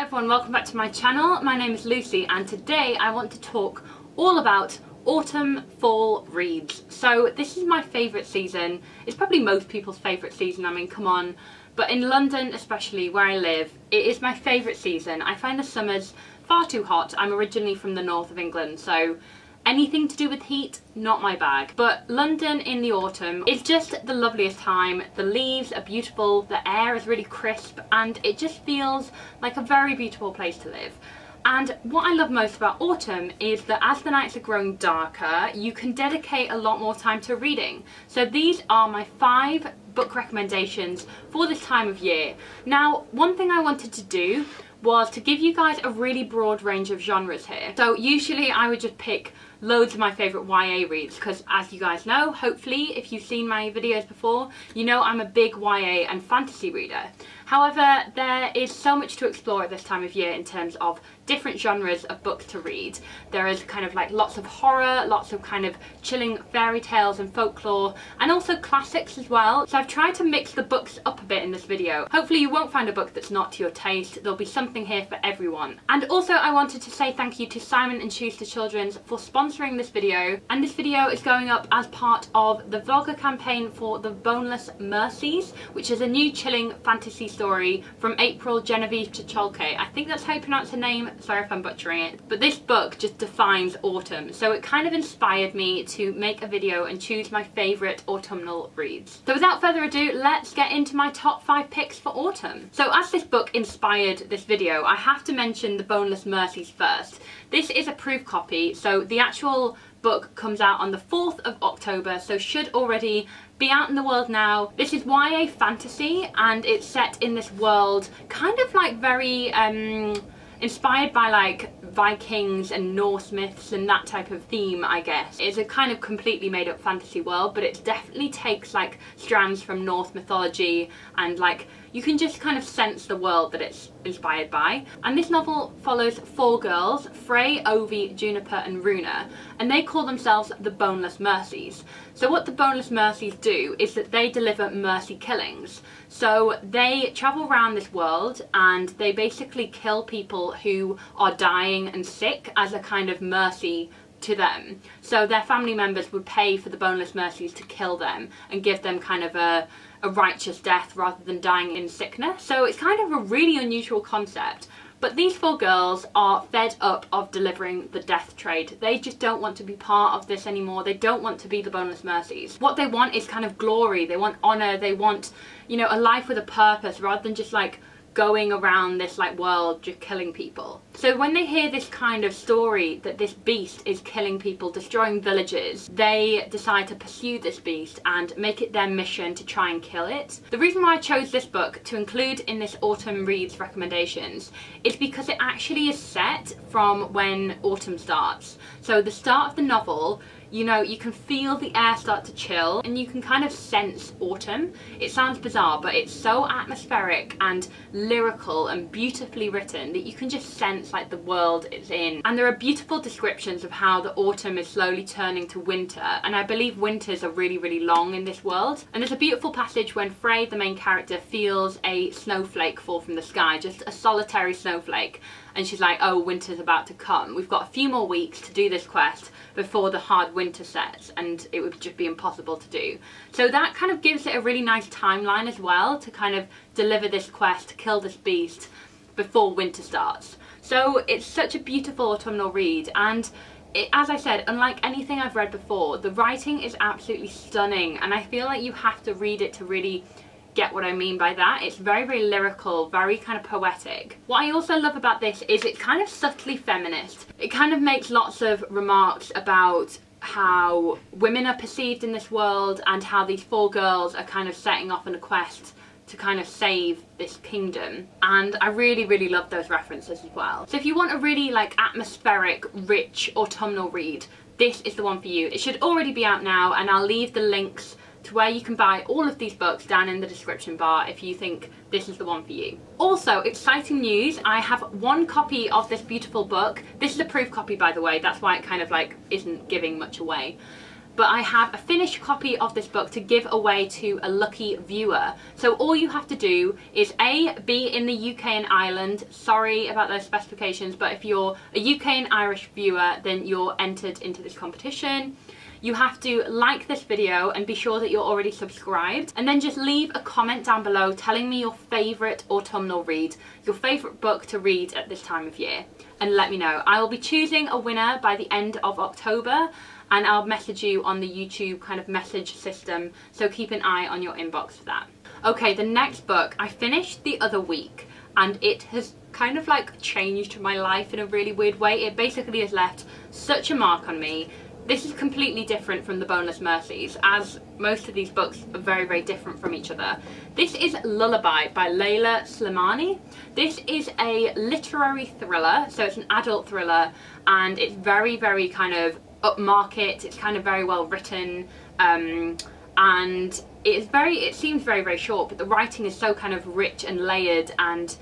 everyone, welcome back to my channel. My name is Lucy and today I want to talk all about autumn fall reads. So this is my favourite season. It's probably most people's favourite season, I mean come on. But in London especially, where I live, it is my favourite season. I find the summers far too hot. I'm originally from the north of England, so anything to do with heat, not my bag. But London in the autumn is just the loveliest time. The leaves are beautiful, the air is really crisp, and it just feels like a very beautiful place to live. And what I love most about autumn is that as the nights are growing darker, you can dedicate a lot more time to reading. So these are my 5 book recommendations for this time of year. Now, one thing I wanted to do was to give you guys a really broad range of genres here. So usually I would just pick loads of my favourite YA reads because, as you guys know, hopefully if you've seen my videos before, you know I'm a big YA and fantasy reader. However, there is so much to explore at this time of year in terms of different genres of books to read. There is kind of like lots of horror, lots of kind of chilling fairy tales and folklore, and also classics as well. So I've tried to mix the books up a bit in this video. Hopefully you won't find a book that's not to your taste. There'll be something here for everyone. And also I wanted to say thank you to Simon & Schuster Children's for sponsoring this video. And this video is going up as part of the vlogger campaign for the Boneless Mercies, which is a new chilling fantasy story from April Genevieve Chicholke. I think that's how you pronounce her name. Sorry if I'm butchering it. But this book just defines autumn. So it kind of inspired me to make a video and choose my favourite autumnal reads. So without further ado, let's get into my top 5 picks for autumn. So as this book inspired this video, I have to mention the Boneless Mercies first. This is a proof copy, so the actual book comes out on the 4th of October, so should already be out in the world now. This is YA fantasy and it's set in this world kind of like very inspired by like Vikings and Norse myths and that type of theme, I guess. It's a kind of completely made up fantasy world, but it definitely takes like strands from Norse mythology, and like you can just kind of sense the world that it's inspired by. And this novel follows 4 girls, Frey, Ovi, Juniper and Runa, and they call themselves the Boneless Mercies. So what the Boneless Mercies do is that they deliver mercy killings. So they travel around this world and they basically kill people who are dying and sick as a kind of mercy to them. So their family members would pay for the Boneless Mercies to kill them and give them kind of a righteous death rather than dying in sickness. So it's kind of a really unusual concept. But these 4 girls are fed up of delivering the death trade. They just don't want to be part of this anymore. They don't want to be the Boneless Mercies. What they want is kind of glory. They want honour. They want, you know, a life with a purpose rather than just like going around this like world just killing people. So when they hear this kind of story that this beast is killing people, destroying villages, they decide to pursue this beast and make it their mission to try and kill it. The reason why I chose this book to include in this autumn reads recommendations is because it actually is set from when autumn starts. So the start of the novel, you know, you can feel the air start to chill and you can kind of sense autumn. It sounds bizarre, but it's so atmospheric and lyrical and beautifully written that you can just sense like the world it's in. And there are beautiful descriptions of how the autumn is slowly turning to winter, and I believe winters are really, really long in this world. And there's a beautiful passage when Frey, the main character, feels a snowflake fall from the sky, just a solitary snowflake. And she's like, oh, winter's about to come. We've got a few more weeks to do this quest before the hard winter sets, and it would just be impossible to do. So that kind of gives it a really nice timeline as well to kind of deliver this quest, kill this beast before winter starts. So it's such a beautiful autumnal read, and as I said, unlike anything I've read before, the writing is absolutely stunning, and I feel like you have to read it to really get what I mean by that. It's very, very lyrical, very kind of poetic. What I also love about this is it's kind of subtly feminist. It kind of makes lots of remarks about how women are perceived in this world and how these 4 girls are kind of setting off on a quest to kind of save this kingdom. And I really, really love those references as well. So if you want a really like atmospheric, rich autumnal read, this is the one for you. It should already be out now, and I'll leave the links to where you can buy all of these books down in the description bar if you think this is the one for you. Also, exciting news, I have 1 copy of this beautiful book. This is a proof copy, by the way, that's why it kind of like isn't giving much away. but I have a finished copy of this book to give away to a lucky viewer. So all you have to do is A, be in the UK and Ireland. Sorry about those specifications, but if you're a UK and Irish viewer, then you're entered into this competition. You have to like this video and be sure that you're already subscribed, and then just leave a comment down below telling me your favourite autumnal read, your favourite book to read at this time of year, and let me know. I will be choosing a winner by the end of October, and I'll message you on the YouTube kind of message system, so keep an eye on your inbox for that. Okay, the next book I finished the other week, and it has kind of like changed my life in a really weird way. It basically has left such a mark on me. This is completely different from the Boneless Mercies, as most of these books are very, very different from each other. This is Lullaby by Layla Lomani. This is a literary thriller, so it's an adult thriller, and it's very, very kind of upmarket. It's kind of very well written, and it seems very, very short, but the writing is so kind of rich and layered and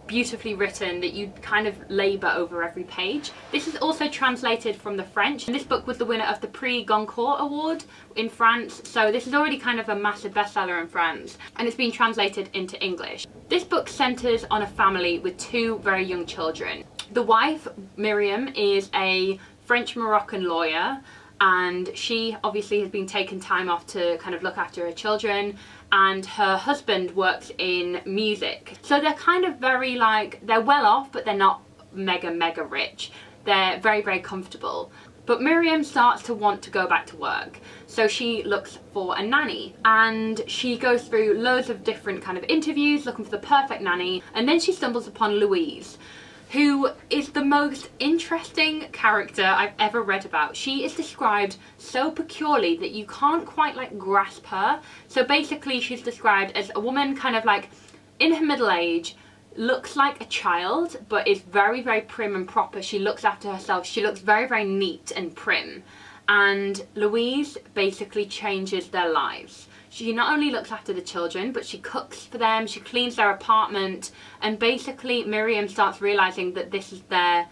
beautifully written that you kind of labour over every page. This is also translated from the French, and this book was the winner of the Prix Goncourt Award in France, so this is already kind of a massive bestseller in France, and it's been translated into English. This book centres on a family with two very young children. The wife, Miriam, is a French-Moroccan lawyer, and she obviously has been taking time off to kind of look after her children, and her husband works in music. So they're kind of very like, they're well off, but they're not mega rich. They're very, very comfortable. But Miriam starts to want to go back to work, so she looks for a nanny, and she goes through loads of different kind of interviews looking for the perfect nanny, and then she stumbles upon Louise, who is the most interesting character I've ever read about. She is described so peculiarly that you can't quite like grasp her. So basically she's described as a woman kind of like in her middle age, looks like a child, but is very, very prim and proper. She looks after herself. She looks very, very neat and prim. And Louise basically changes their lives. She not only looks after the children, but she cooks for them, she cleans their apartment, and basically Miriam starts realising that this is their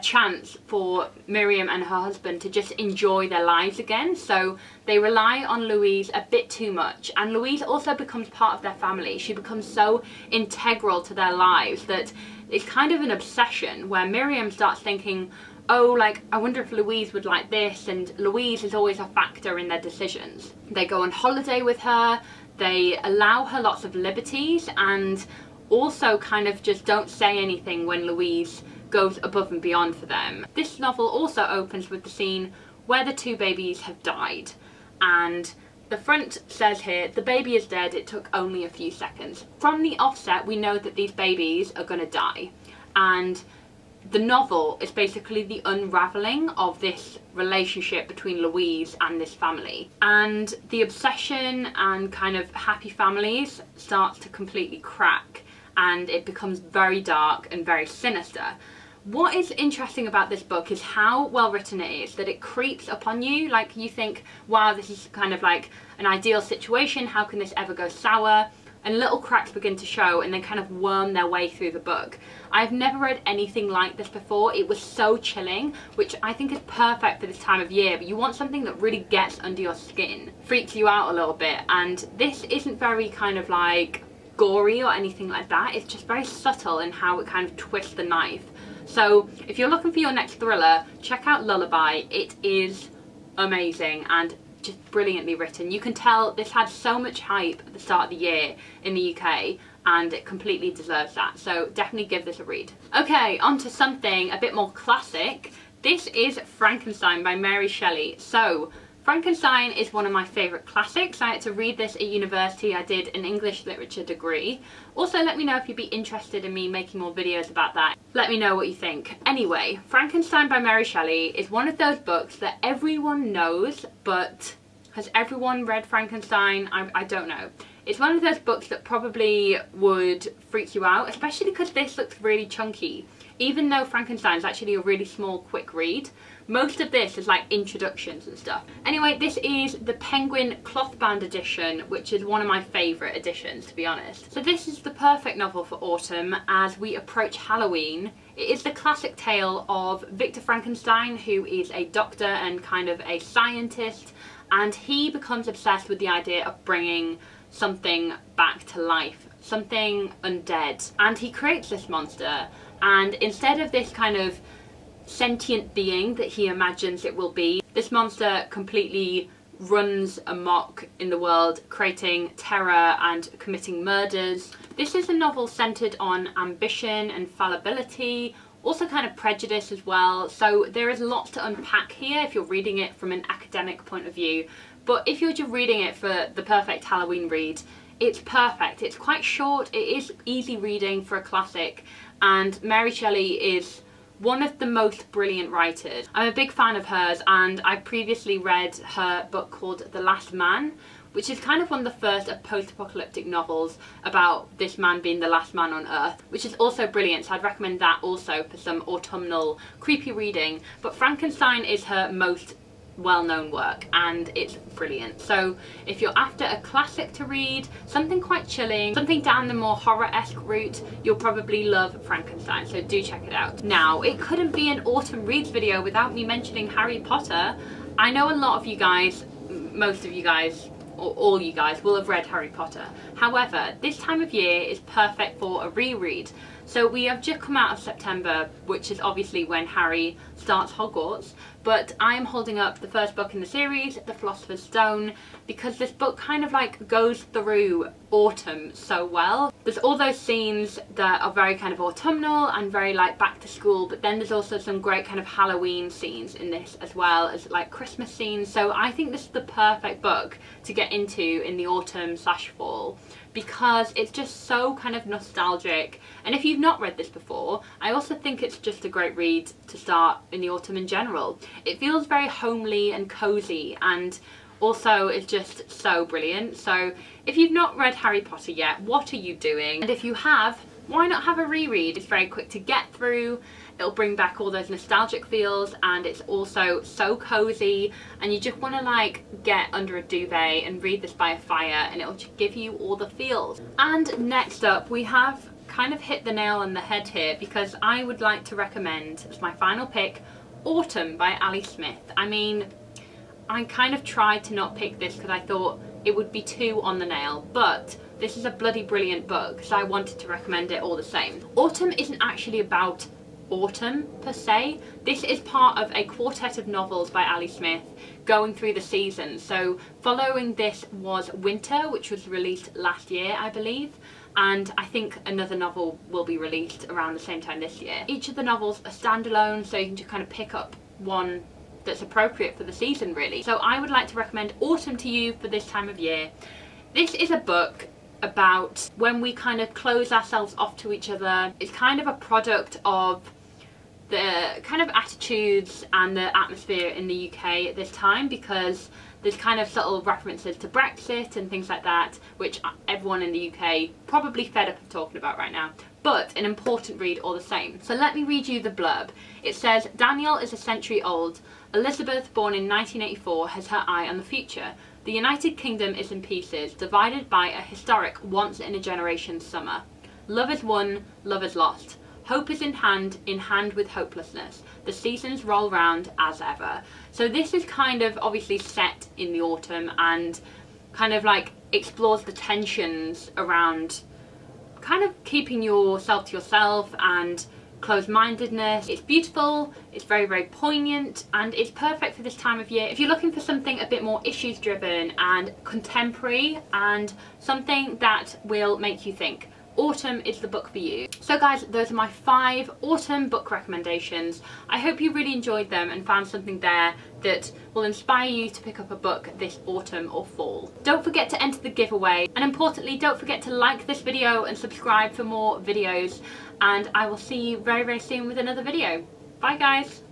chance for Miriam and her husband to just enjoy their lives again. So they rely on Louise a bit too much, and Louise also becomes part of their family. She becomes so integral to their lives that it's kind of an obsession, where Miriam starts thinking, oh, like, I wonder if Louise would like this, and Louise is always a factor in their decisions. They go on holiday with her, they allow her lots of liberties, and also kind of just don't say anything when Louise goes above and beyond for them. This novel also opens with the scene where the two babies have died, and the front says here, the baby is dead, it took only a few seconds. From the offset, we know that these babies are gonna die, and the novel is basically the unravelling of this relationship between Louise and this family. And the obsession and kind of happy families starts to completely crack, and it becomes very dark and very sinister. What is interesting about this book is how well written it is, that it creeps upon you. Like, you think, wow, this is kind of like an ideal situation, how can this ever go sour? And little cracks begin to show, and they kind of worm their way through the book. I've never read anything like this before. It was so chilling, which I think is perfect for this time of year, but you want something that really gets under your skin, freaks you out a little bit, and this isn't very kind of like gory or anything like that. It's just very subtle in how it kind of twists the knife. So if you're looking for your next thriller, check out Lullaby. It is amazing and just brilliantly written. You can tell this had so much hype at the start of the year in the UK, and it completely deserves that, so definitely give this a read. Okay, on to something a bit more classic. This is Frankenstein by Mary Shelley. So Frankenstein is one of my favourite classics. I had to read this at university. I did an English literature degree. Also, let me know if you'd be interested in me making more videos about that. Let me know what you think. Anyway, Frankenstein by Mary Shelley is one of those books that everyone knows, but has everyone read Frankenstein? I don't know. It's one of those books that probably would freak you out, especially because this looks really chunky. Even though Frankenstein is actually a really small, quick read, most of this is like introductions and stuff. Anyway, this is the Penguin cloth-bound edition, which is one of my favourite editions, to be honest. So this is the perfect novel for autumn as we approach Halloween. It is the classic tale of Victor Frankenstein, who is a doctor and kind of a scientist, and he becomes obsessed with the idea of bringing something back to life, something undead. And he creates this monster, and instead of this kind of sentient being that he imagines it will be, this monster completely runs amok in the world, creating terror and committing murders. This is a novel centered on ambition and fallibility, also kind of prejudice as well, so there is lots to unpack here if you're reading it from an academic point of view. But if you're just reading it for the perfect Halloween read, it's perfect. It's quite short, it is easy reading for a classic, and Mary Shelley is one of the most brilliant writers. I'm a big fan of hers, and I previously read her book called The Last Man, which is kind of one of the first of post-apocalyptic novels about this man being the last man on Earth, which is also brilliant, so I'd recommend that also for some autumnal creepy reading. But Frankenstein is her most well-known work, and it's brilliant. So if you're after a classic to read, something quite chilling, something down the more horror-esque route, you'll probably love Frankenstein, so do check it out. Now, it couldn't be an autumn reads video without me mentioning Harry Potter. I know a lot of you guys, most of you guys, or all you guys will have read Harry Potter. However, this time of year is perfect for a reread. So we have just come out of September, which is obviously when Harry starts Hogwarts, but I am holding up the first book in the series, The Philosopher's Stone, because this book kind of like goes through autumn so well. There's all those scenes that are very kind of autumnal and very like back to school, but then there's also some great kind of Halloween scenes in this, as well as like Christmas scenes. So I think this is the perfect book to get into in the autumn/fall, because it's just so kind of nostalgic. And if you've not read this before, I also think it's just a great read to start in the autumn in general. It feels very homely and cozy, and also it's just so brilliant. So if you've not read Harry Potter yet, what are you doing? And if you have, why not have a reread? It's very quick to get through, it'll bring back all those nostalgic feels, and it's also so cozy, and you just want to like get under a duvet and read this by a fire, and it'll just give you all the feels. And next up, we have kind of hit the nail on the head here, because I would like to recommend as my final pick Autumn by Ali Smith. I mean, I kind of tried to not pick this because I thought it would be too on the nail, but this is a bloody brilliant book, so I wanted to recommend it all the same. Autumn isn't actually about autumn per se. This is part of a quartet of novels by Ali Smith going through the seasons. So following this was Winter, which was released last year, I believe, and I think another novel will be released around the same time this year. Each of the novels are standalone, so you can just kind of pick up one that's appropriate for the season, really. So I would like to recommend Autumn to you for this time of year. This is a book about when we kind of close ourselves off to each other. It's kind of a product of the kind of attitudes and the atmosphere in the UK at this time, because there's kind of subtle references to Brexit and things like that, which everyone in the UK probably fed up of talking about right now, but an important read all the same. So let me read you the blurb. It says, Daniel is a century old. Elizabeth, born in 1984, has her eye on the future. The United Kingdom is in pieces, divided by a historic once-in-a-generation summer. Love is won, love is lost. Hope is in hand with hopelessness. The seasons roll round as ever. So this is kind of obviously set in the autumn and kind of like explores the tensions around kind of keeping yourself to yourself and closed-mindedness. It's beautiful, it's very, very poignant, and it's perfect for this time of year if you're looking for something a bit more issues driven and contemporary and something that will make you think. Autumn is the book for you. So guys, those are my 5 autumn book recommendations. I hope you really enjoyed them and found something there that will inspire you to pick up a book this autumn or fall. Don't forget to enter the giveaway, and importantly, don't forget to like this video and subscribe for more videos, and I will see you very, very soon with another video. Bye guys!